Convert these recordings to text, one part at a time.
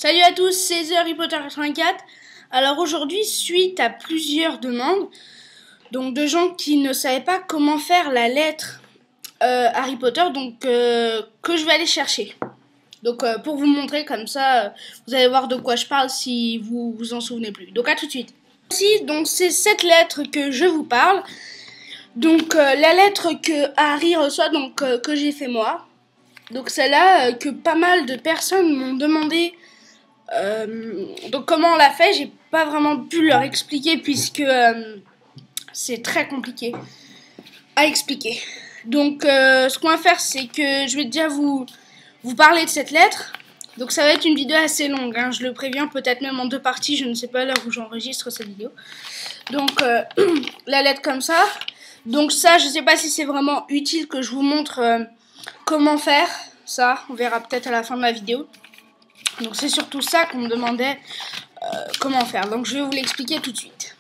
Salut à tous, c'est The Harry Potter 84. Alors aujourd'hui, suite à plusieurs demandes, donc de gens qui ne savaient pas comment faire la lettre Harry Potter, donc que je vais aller chercher. Donc pour vous montrer comme ça, vous allez voir de quoi je parle si vous vous en souvenez plus. Donc à tout de suite. Donc c'est cette lettre que je vous parle. Donc la lettre que Harry reçoit, donc que j'ai fait moi. Donc celle-là que pas mal de personnes m'ont demandé. Donc comment on l'a fait, j'ai pas vraiment pu leur expliquer puisque c'est très compliqué à expliquer. Donc ce qu'on va faire, c'est que je vais déjà vous parler de cette lettre. Donc ça va être une vidéo assez longue, hein, je le préviens, peut-être même en deux parties, je ne sais pas l'heure où j'enregistre cette vidéo. Donc la lettre comme ça. Donc ça, je sais pas si c'est vraiment utile que je vous montre comment faire ça. On verra peut-être à la fin de la vidéo. Donc c'est surtout ça qu'on me demandait comment faire. Donc je vais vous l'expliquer tout de suite.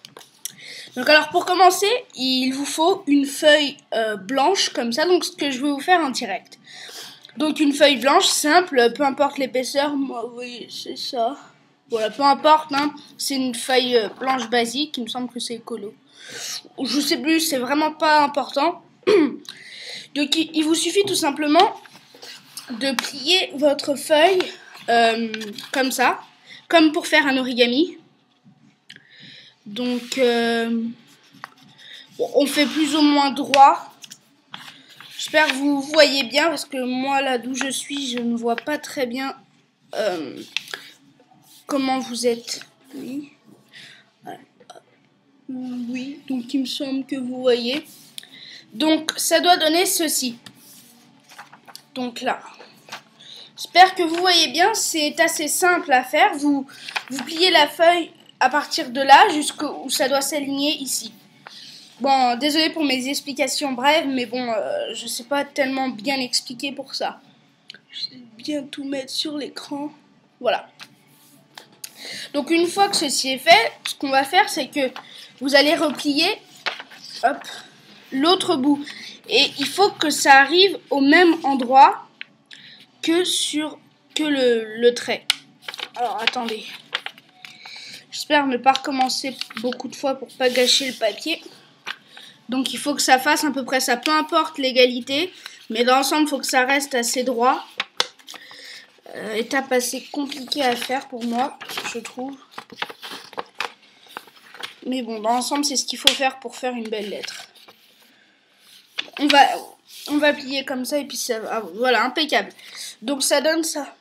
Donc alors pour commencer, il vous faut une feuille blanche comme ça. Donc ce que je vais vous faire en direct. Donc une feuille blanche simple, peu importe l'épaisseur. Moi oui c'est ça. Voilà, peu importe. Hein, c'est une feuille blanche basique. Il me semble que c'est écolo. Je sais plus, c'est vraiment pas important. Donc il vous suffit tout simplement de plier votre feuille comme ça, comme pour faire un origami. Donc on fait plus ou moins droit. J'espère que vous voyez bien parce que moi là d'où je suis, je ne vois pas très bien comment vous êtes. Oui. Oui, donc il me semble que vous voyez. Donc ça doit donner ceci. Donc là. J'espère que vous voyez bien, c'est assez simple à faire. Vous pliez la feuille à partir de là jusqu'où ça doit s'aligner ici. Bon, désolé pour mes explications brèves, mais bon, je sais pas tellement bien expliquer pour ça. Je vais bien tout mettre sur l'écran. Voilà. Donc une fois que ceci est fait, ce qu'on va faire, c'est que vous allez replier l'autre bout. Et il faut que ça arrive au même endroit que le trait. Alors attendez. J'espère ne pas recommencer beaucoup de fois pour pas gâcher le papier. Donc il faut que ça fasse à peu près ça. Peu importe l'égalité, mais dans l'ensemble, il faut que ça reste assez droit. Étape assez compliquée à faire pour moi, je trouve. Mais bon, dans l'ensemble, c'est ce qu'il faut faire pour faire une belle lettre. On va plier comme ça et puis ça va. Voilà, impeccable. Donc ça donne ça.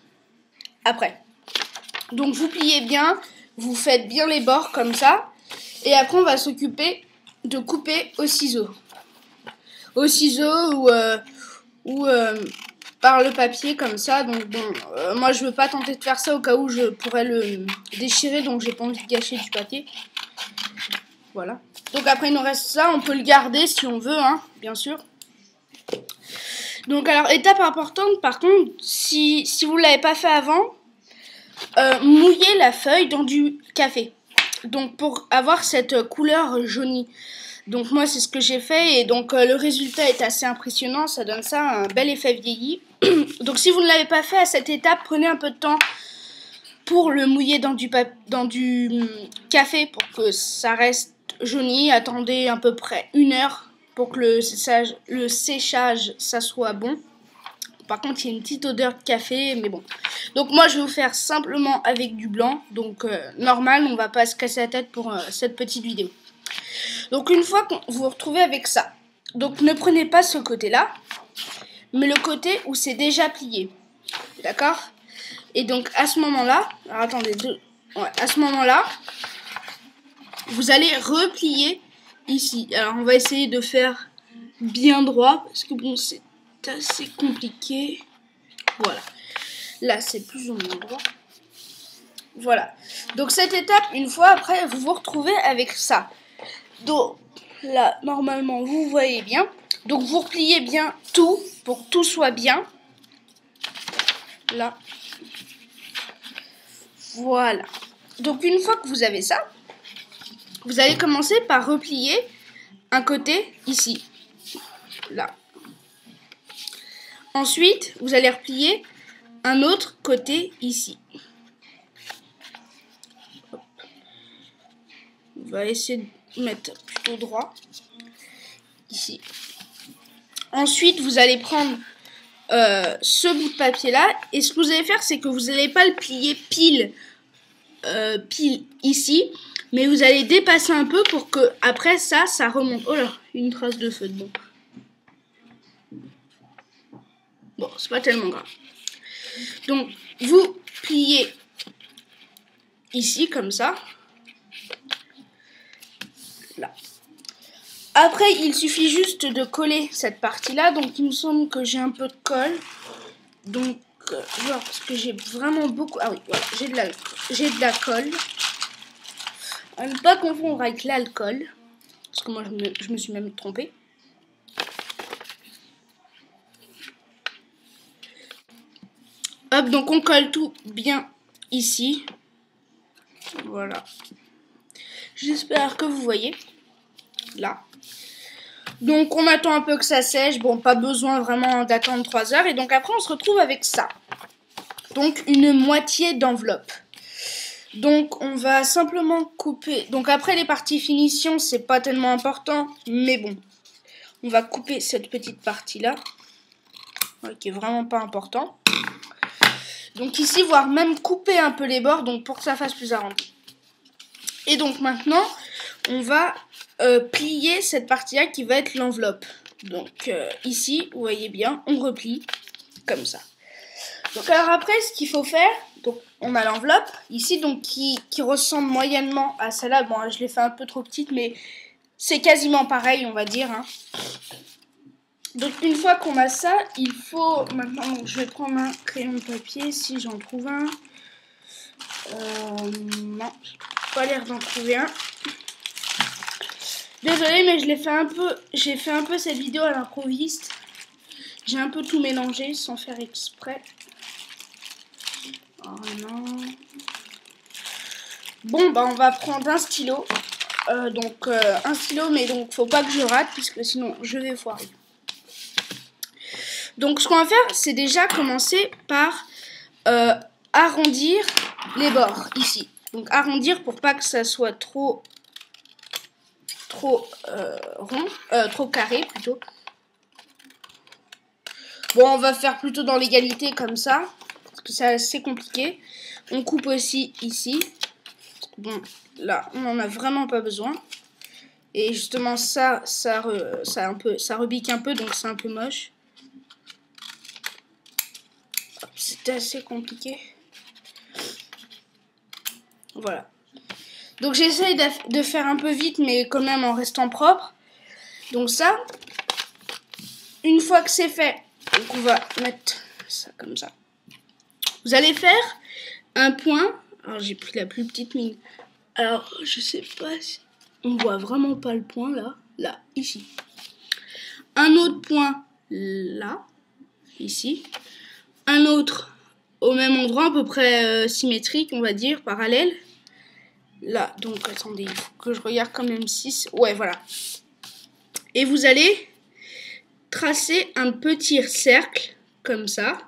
Après. Donc vous pliez bien, vous faites bien les bords comme ça. Et après, on va s'occuper de couper au ciseau. Au ciseau ou par le papier comme ça. Donc bon, moi je veux pas tenter de faire ça au cas où je pourrais le déchirer. Donc j'ai pas envie de gâcher du papier. Voilà. Donc après il nous reste ça, on peut le garder si on veut, hein, bien sûr. Donc alors étape importante par contre, si vous ne l'avez pas fait avant, mouillez la feuille dans du café. Donc pour avoir cette couleur jaunie. Donc moi c'est ce que j'ai fait et donc le résultat est assez impressionnant, ça donne ça un bel effet vieilli. Donc si vous ne l'avez pas fait à cette étape, prenez un peu de temps pour le mouiller dans du café pour que ça reste jauni. Attendez à peu près 1 heure pour que le séchage ça soit bon. Par contre il y a une petite odeur de café, mais bon. Donc moi je vais vous faire simplement avec du blanc, donc normal, on va pas se casser la tête pour cette petite vidéo. Donc une fois que vous vous retrouvez avec ça, donc ne prenez pas ce côté-là, mais le côté où c'est déjà plié, d'accord? Et donc à ce moment-là, alors attendez, à ce moment-là, vous allez replier ici. Alors on va essayer de faire bien droit, parce que bon c'est assez compliqué. Voilà, là c'est plus ou moins droit. Voilà, donc cette étape, une fois après, vous vous retrouvez avec ça. Donc là, normalement, vous voyez bien. Donc vous repliez bien tout pour que tout soit bien. Là. Voilà. Donc une fois que vous avez ça, vous allez commencer par replier un côté ici. Là. Ensuite, vous allez replier un autre côté ici. On va essayer de mettre plutôt droit. Ici. Ensuite, vous allez prendre ce bout de papier là. Et ce que vous allez faire, c'est que vous n'allez pas le plier pile ici. Mais vous allez dépasser un peu pour que après ça remonte. Oh là, une trace de feu de bon. Bon, c'est pas tellement grave. Donc, vous pliez ici, comme ça. Là. Après, il suffit juste de coller cette partie-là. Donc, il me semble que j'ai un peu de colle. Donc, genre, parce que j'ai vraiment beaucoup... Ah oui, voilà, j'ai de la colle. À ne pas confondre avec l'alcool. Parce que moi, je me suis même trompée. Hop, donc on colle tout bien ici. Voilà. J'espère que vous voyez. Là. Donc on attend un peu que ça sèche. Bon, pas besoin vraiment d'attendre 3 heures. Et donc après on se retrouve avec ça. Donc une moitié d'enveloppe. Donc on va simplement couper. Donc après les parties finition, c'est pas tellement important. Mais bon. On va couper cette petite partie là. Qui est vraiment pas important. Donc ici, voire même couper un peu les bords, donc pour que ça fasse plus arrondi. Et donc maintenant, on va plier cette partie-là qui va être l'enveloppe. Donc ici, vous voyez bien, on replie comme ça. Donc alors après, ce qu'il faut faire, donc on a l'enveloppe ici, donc qui ressemble moyennement à celle-là. Bon, je l'ai fait un peu trop petite, mais c'est quasiment pareil, on va dire. Hein. Donc une fois qu'on a ça, il faut maintenant, donc, je vais prendre un crayon de papier si j'en trouve un. Non, j'ai pas l'air d'en trouver un. Désolée, mais j'ai fait un peu cette vidéo à l'improviste. J'ai un peu tout mélangé sans faire exprès. Oh non. Bon, bah on va prendre un stylo. Un stylo, mais donc faut pas que je rate puisque sinon je vais foirer. Donc ce qu'on va faire, c'est déjà commencer par arrondir les bords ici. Donc arrondir pour pas que ça soit trop rond, trop carré plutôt. Bon, on va faire plutôt dans l'égalité comme ça, parce que c'est assez compliqué. On coupe aussi ici. Bon, là, on n'en a vraiment pas besoin. Et justement, ça rebique un peu, donc c'est un peu moche. C'est assez compliqué. Voilà. Donc j'essaye de faire un peu vite, mais quand même en restant propre. Donc ça, une fois que c'est fait, donc on va mettre ça comme ça. Vous allez faire un point. Alors j'ai pris la plus petite mine. Alors je sais pas si on voit vraiment pas le point là. Là, ici. Un autre point là, ici. Un autre au même endroit, à peu près symétrique, on va dire, parallèle. Là, donc attendez, il faut que je regarde quand même 6. Ouais, voilà. Et vous allez tracer un petit cercle, comme ça,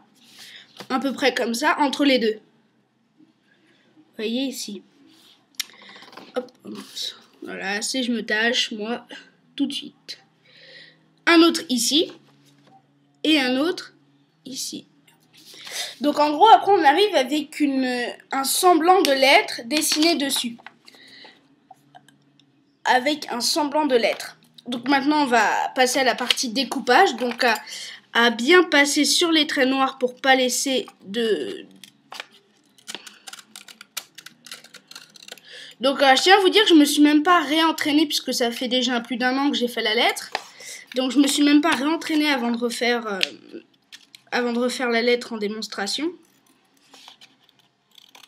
à peu près comme ça, entre les deux. Vous voyez ici. Hop, voilà, si je me tâche, moi, tout de suite. Un autre ici, et un autre ici. Donc en gros, après on arrive avec un semblant de lettre dessiné dessus. Avec un semblant de lettre. Donc maintenant on va passer à la partie découpage. Donc à bien passer sur les traits noirs pour pas laisser de... Donc je tiens à vous dire que je me suis même pas réentraînée puisque ça fait déjà plus d'1 an que j'ai fait la lettre. Donc je me suis même pas réentraînée avant de refaire la lettre en démonstration.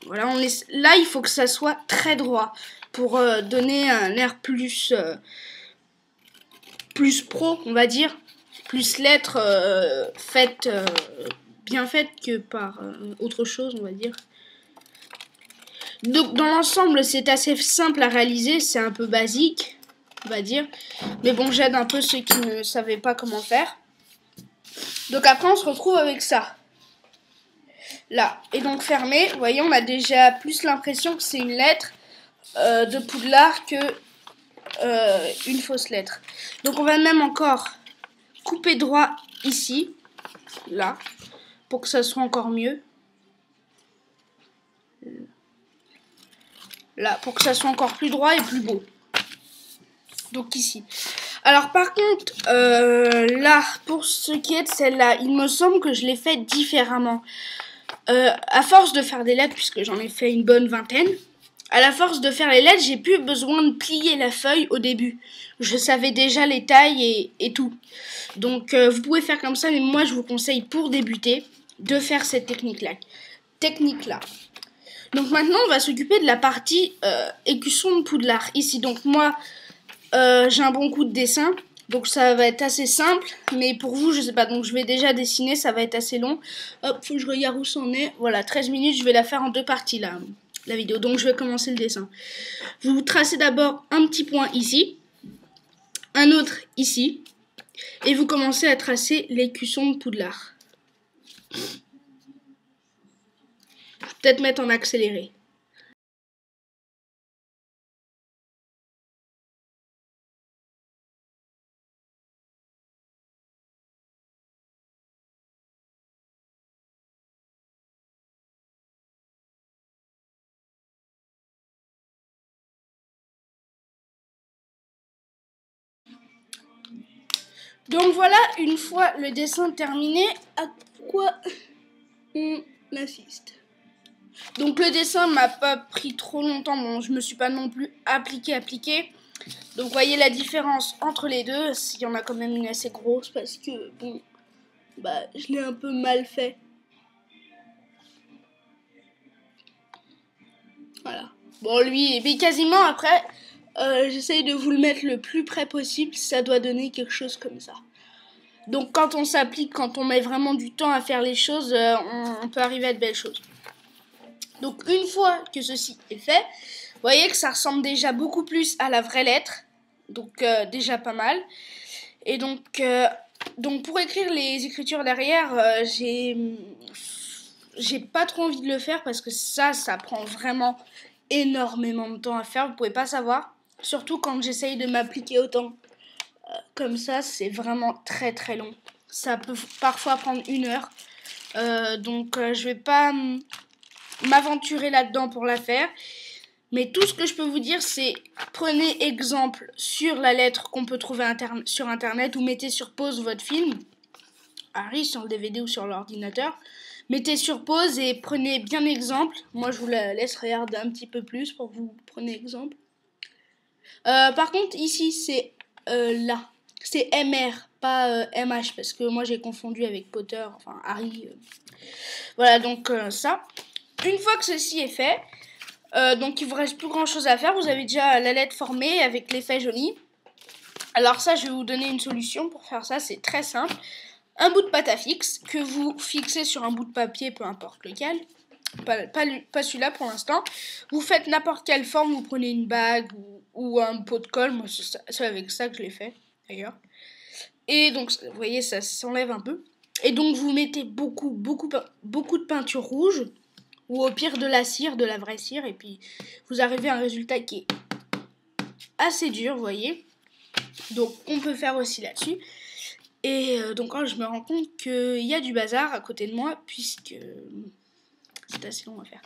Voilà, là il faut que ça soit très droit pour donner un air plus pro, on va dire, plus lettre bien faite que par autre chose, on va dire. Donc dans l'ensemble c'est assez simple à réaliser, c'est un peu basique, on va dire, mais bon, j'aide un peu ceux qui ne savaient pas comment faire. Donc après on se retrouve avec ça. Là, et donc fermé, vous voyez, on a déjà plus l'impression que c'est une lettre. de Poudlard que une fausse lettre. Donc on va même encore couper droit ici, là, pour que ça soit encore mieux. Là, pour que ça soit encore plus droit et plus beau. Donc ici. Alors par contre, là, pour ce qui est de celle-là, il me semble que je l'ai fait différemment. À force de faire des lettres, puisque j'en ai fait une bonne vingtaine, à la force de faire les lettres, j'ai plus besoin de plier la feuille au début. Je savais déjà les tailles et tout. Donc vous pouvez faire comme ça, mais moi je vous conseille pour débuter de faire cette technique-là. Donc maintenant on va s'occuper de la partie écusson de Poudlard. Ici donc moi j'ai un bon coup de dessin. Donc ça va être assez simple, mais pour vous, je sais pas, donc je vais déjà dessiner, ça va être assez long. Hop, faut que je regarde où c'en est. Voilà, 13 minutes, je vais la faire en deux parties là, la vidéo. Donc je vais commencer le dessin. Vous tracez d'abord un petit point ici, un autre ici, et vous commencez à tracer l'écusson de Poudlard. Je vais peut-être mettre en accéléré. Donc voilà, une fois le dessin terminé, à quoi on assiste. Donc le dessin m'a pas pris trop longtemps, bon je me suis pas non plus appliqué. Donc vous voyez la différence entre les deux, il y en a quand même une assez grosse parce que bon, bah je l'ai un peu mal fait. Voilà. Bon lui, mais quasiment après, j'essaye de vous le mettre le plus près possible, ça doit donner quelque chose comme ça. Donc quand on s'applique, quand on met vraiment du temps à faire les choses, on peut arriver à de belles choses. Donc une fois que ceci est fait, vous voyez que ça ressemble déjà beaucoup plus à la vraie lettre. Donc déjà pas mal. Et donc pour écrire les écritures derrière, j'ai pas trop envie de le faire parce que ça prend vraiment énormément de temps à faire. Vous pouvez pas savoir. Surtout quand j'essaye de m'appliquer autant. Comme ça, c'est vraiment très très long. Ça peut parfois prendre 1 heure. Donc je vais pas m'aventurer là-dedans pour la faire. Mais tout ce que je peux vous dire, c'est prenez exemple sur la lettre qu'on peut trouver sur internet ou mettez sur pause votre film, Harry, sur le DVD ou sur l'ordinateur. Mettez sur pause et prenez bien exemple. Moi, je vous la laisse regarder un petit peu plus pour que vous preniez exemple. Par contre, ici, c'est là. C'est MR, pas MH, parce que moi, j'ai confondu avec Potter, enfin Harry. Voilà, donc ça. Une fois que ceci est fait, donc il vous reste plus grand chose à faire. Vous avez déjà la lettre formée avec l'effet joli. Alors ça, je vais vous donner une solution pour faire ça. C'est très simple. Un bout de pâte à fixe que vous fixez sur un bout de papier, peu importe lequel. Pas celui-là pour l'instant. Vous faites n'importe quelle forme. Vous prenez une bague ou un pot de colle. Moi, c'est avec ça que je l'ai fait d'ailleurs. Et donc, vous voyez, ça s'enlève un peu. Et donc, vous mettez beaucoup de peinture rouge. Ou au pire de la cire, de la vraie cire. Et puis, vous arrivez à un résultat qui est assez dur, vous voyez. Donc, on peut faire aussi là-dessus. Et donc, je me rends compte qu'il y a du bazar à côté de moi, puisque c'est assez long à faire.